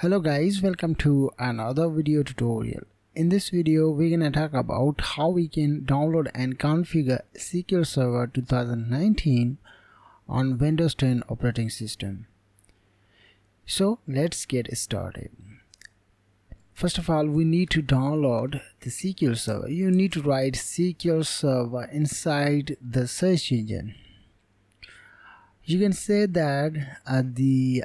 Hello guys, welcome to another video tutorial. In this video we're gonna talk about how we can download and configure SQL Server 2019 on Windows 10 operating system. So let's get started. First of all, we need to download the SQL Server. You need to write SQL Server inside the search engine. You can say that at the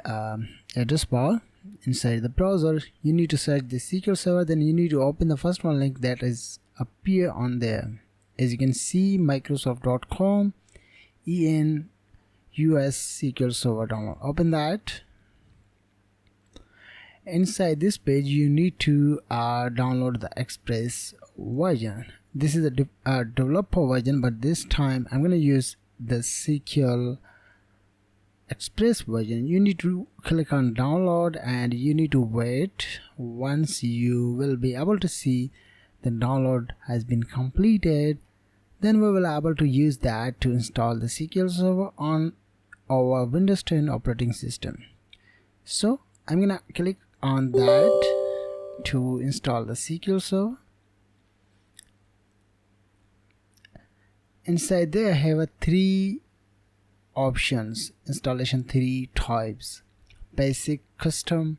address bar inside the browser. You need to search the SQL Server, then you need to open the first one link that is appear on there. As you can see, microsoft.com ENUS SQL Server download. Open that. Inside this page you need to download the Express version. This is a developer version, but this time I'm going to use the SQL Express version. You need to click on download and you need to wait. Once you will be able to see the download has been completed, then we will be able to use that to install the SQL Server on our Windows 10 operating system. So I'm gonna click on that to install the SQL Server. Inside there I have three options, installation, three types: basic, custom,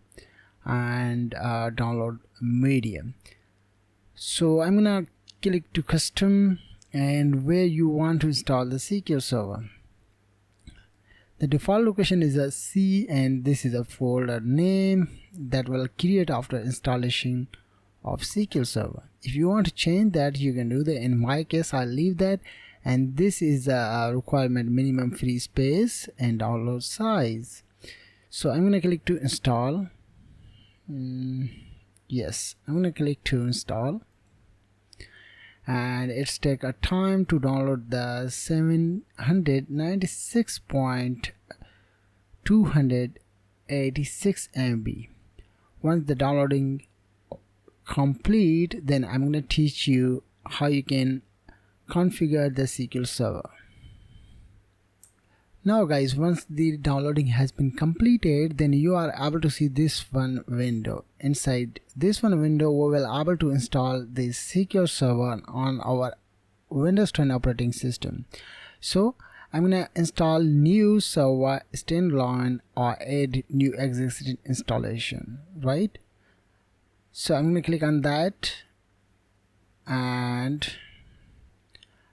and download medium. So I'm gonna click to custom, and where you want to install the SQL Server. The default location is a C, and this is a folder name that will create after installation of SQL Server. If you want to change that, you can do that. In my case, I'll leave that. And this is a requirement: minimum free space and download size. So I'm gonna click to install. Yes, I'm gonna click to install, and it's take a time to download the 796.286 MB. Once the downloading complete, then I'm gonna teach you how you can configure the SQL Server. Now guys, once the downloading has been completed, then you are able to see this one window. Inside this one window, we will able to install the SQL Server on our Windows 10 operating system. So I'm gonna install new server standalone or add new existing installation, right? So I'm gonna click on that, and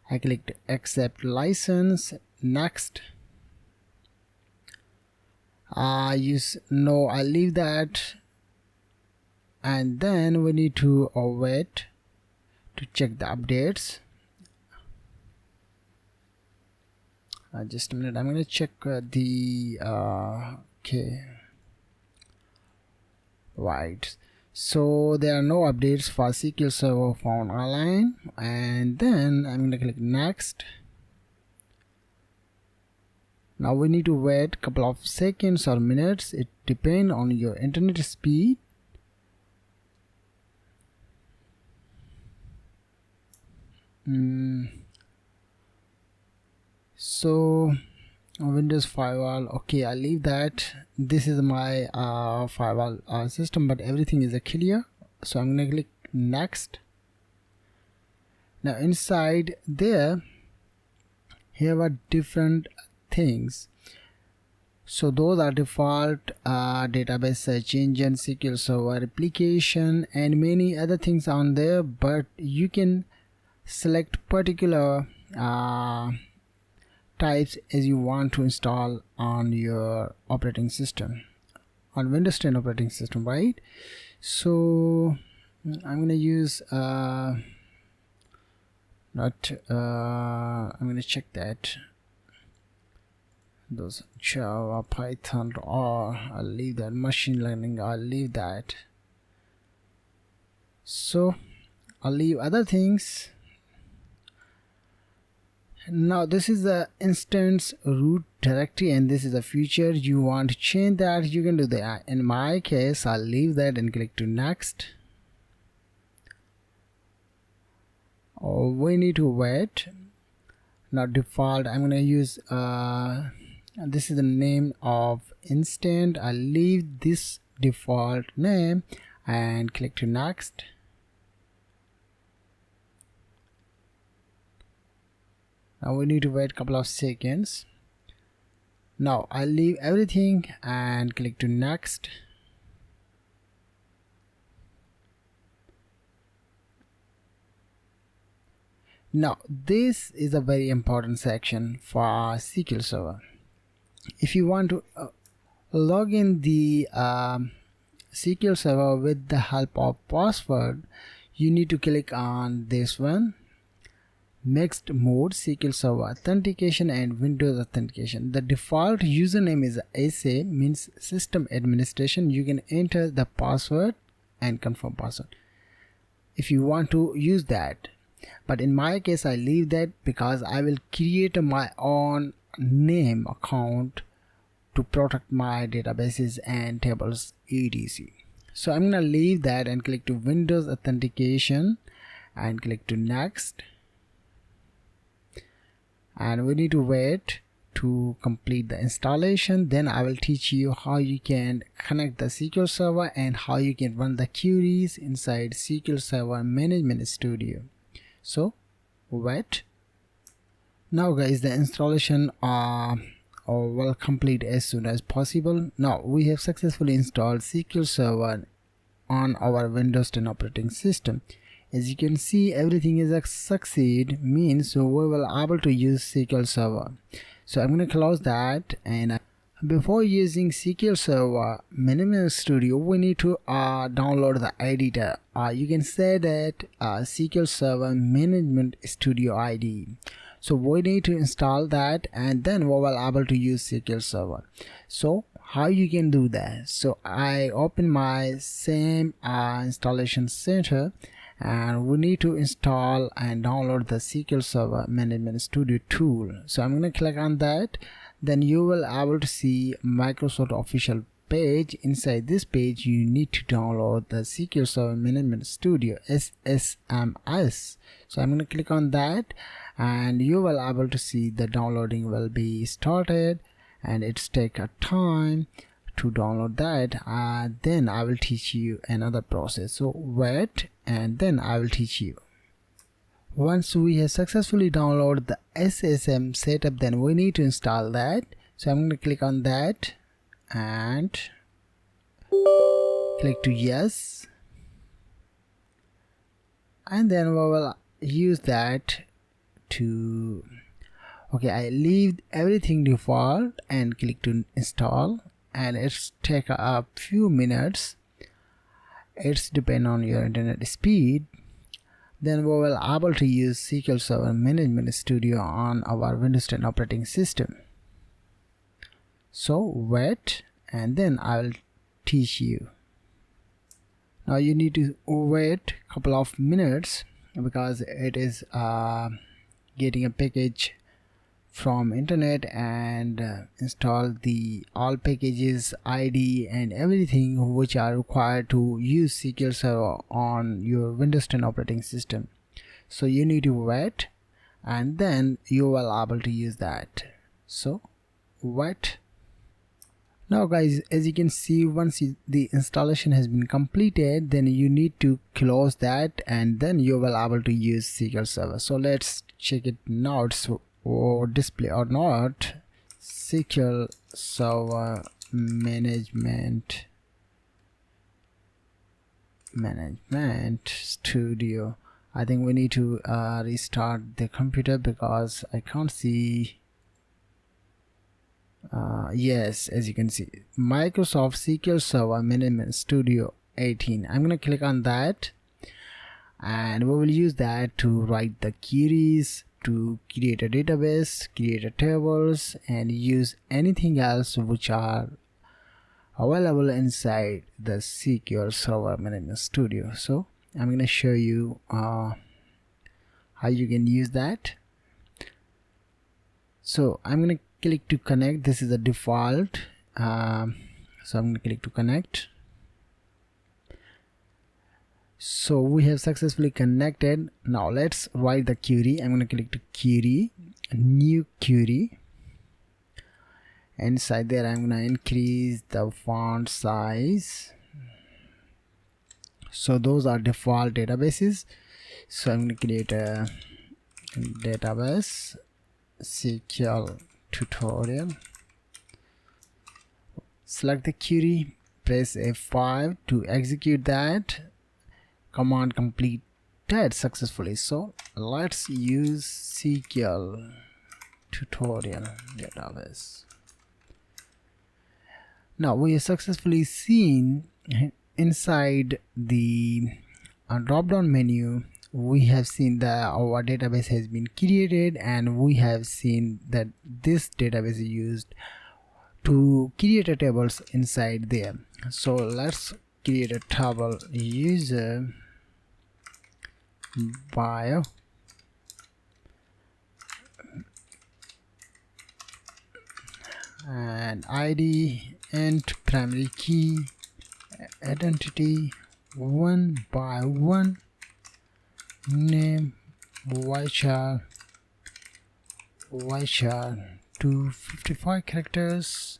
I clicked accept license, next. I'll leave that, and then we need to wait to check the updates. Just a minute, I'm going to check the okay, right. So there are no updates for SQL Server found online, and then I'm going to click next. Now we need to wait a couple of seconds or minutes. It depends on your internet speed. So Windows firewall, okay, I'll leave that. This is my firewall system, but everything is clear. So I'm gonna click next. Now inside there, here are different things. So those are default database, search engine, SQL Server application, and many other things on there, but you can select particular types as you want to install on your operating system, on Windows 10 operating system, right? So I'm gonna use I'm gonna check that those Java, Python, or I'll leave that. Machine learning, I'll leave that. So I'll leave other things. Now this is the instance root directory, and this is a feature. You want to change that, you can do that. In my case, I'll leave that and click to next. We need to wait. Now default, I'm gonna use this is the name of instance. I'll leave this default name and click to next. Now we need to wait a couple of seconds. Now I'll leave everything and click to next. Now this is a very important section for our SQL Server. If you want to log in the SQL Server with the help of password, you need to click on this one, mixed mode SQL Server authentication and Windows authentication. The default username is SA, means system administration. You can enter the password and confirm password if you want to use that, but in my case I leave that because I will create my own name account to protect my databases and tables etc. So I'm gonna leave that and click to Windows authentication and click to next, and we need to wait to complete the installation. Then I will teach you how you can connect the SQL Server and how you can run the queries inside SQL Server Management Studio. So wait. Now guys, the installation will complete as soon as possible. Now we have successfully installed SQL Server on our Windows 10 operating system. As you can see, everything is a succeed, means we will able to use SQL Server. So I'm going to close that, and before using SQL Server Management Studio, we need to download the editor. You can say that SQL Server Management Studio ID. So we need to install that, and then we will able to use SQL Server. So how you can do that? So I open my same installation center, and we need to install and download the SQL Server Management Studio tool. So I'm going to click on that. Then you will able to see Microsoft official page. Inside this page you need to download the SQL Server Management Studio SSMS. So I'm going to click on that, and you will able to see the downloading will be started, and it's take a time to download that. Then I will teach you another process. So wait, and then I will teach you. Once we have successfully downloaded the SSM setup, then we need to install that. So I'm going to click on that and click to yes, and then we will use that to I leave everything default and click to install, and it's take a few minutes. It's depend on your internet speed. Then we will able to use SQL Server Management Studio on our Windows 10 operating system. So wait, and then I will teach you. Now you need to wait a couple of minutes because it is getting a package from internet and install the all packages ID and everything which are required to use SQL Server on your Windows 10 operating system. So you need to wait, and then you will able to use that. So wait. Now guys, as you can see, once the installation has been completed, then you need to close that, and then you will able to use SQL Server. So let's check it now. Or display or not SQL Server Management Studio. I think we need to restart the computer because I can't see. Yes, as you can see, Microsoft SQL Server Management Studio 18. I'm gonna click on that, and we will use that to write the queries, to create a database, create a tables, and use anything else which are available inside the SQL Server Management Studio. So I'm going to show you how you can use that. So I'm going to click to connect. This is the default. So I'm going to click to connect. So we have successfully connected. Now let's write the query. I'm going to click to query, new query, Inside there I'm gonna increase the font size. So those are default databases. So I'm going to create a database SQL tutorial. Select the query, press F5 to execute that. Command completed successfully. So let's use SQL tutorial database. Now we have successfully seen inside the drop down menu, we have seen that our database has been created, and we have seen that this database is used to create a tables inside there. So let's create a table user bio and ID and primary key identity 1 by 1, name ychar 255 characters,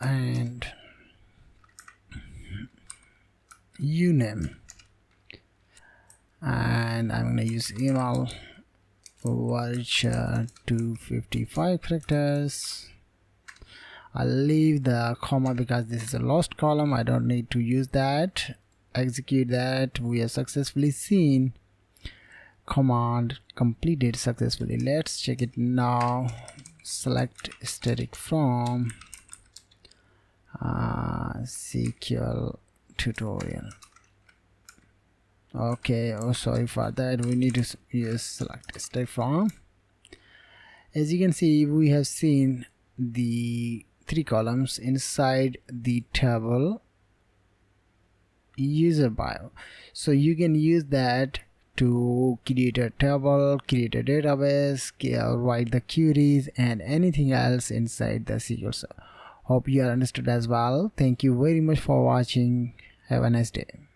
and uname, and I'm gonna use email ychar 255 characters. I'll leave the comma because this is a lost column. I don't need to use that. Execute that. We have successfully seen command completed successfully. Let's check it now. Select static from SQL tutorial. Okay, oh sorry for that, we need to use select static from. As you can see, we have seen the 3 columns inside the table user bio. So you can use that to create a table, create a database, write the queries, and anything else inside the SQL Server. Hope you are understood as well. Thank you very much for watching. Have a nice day.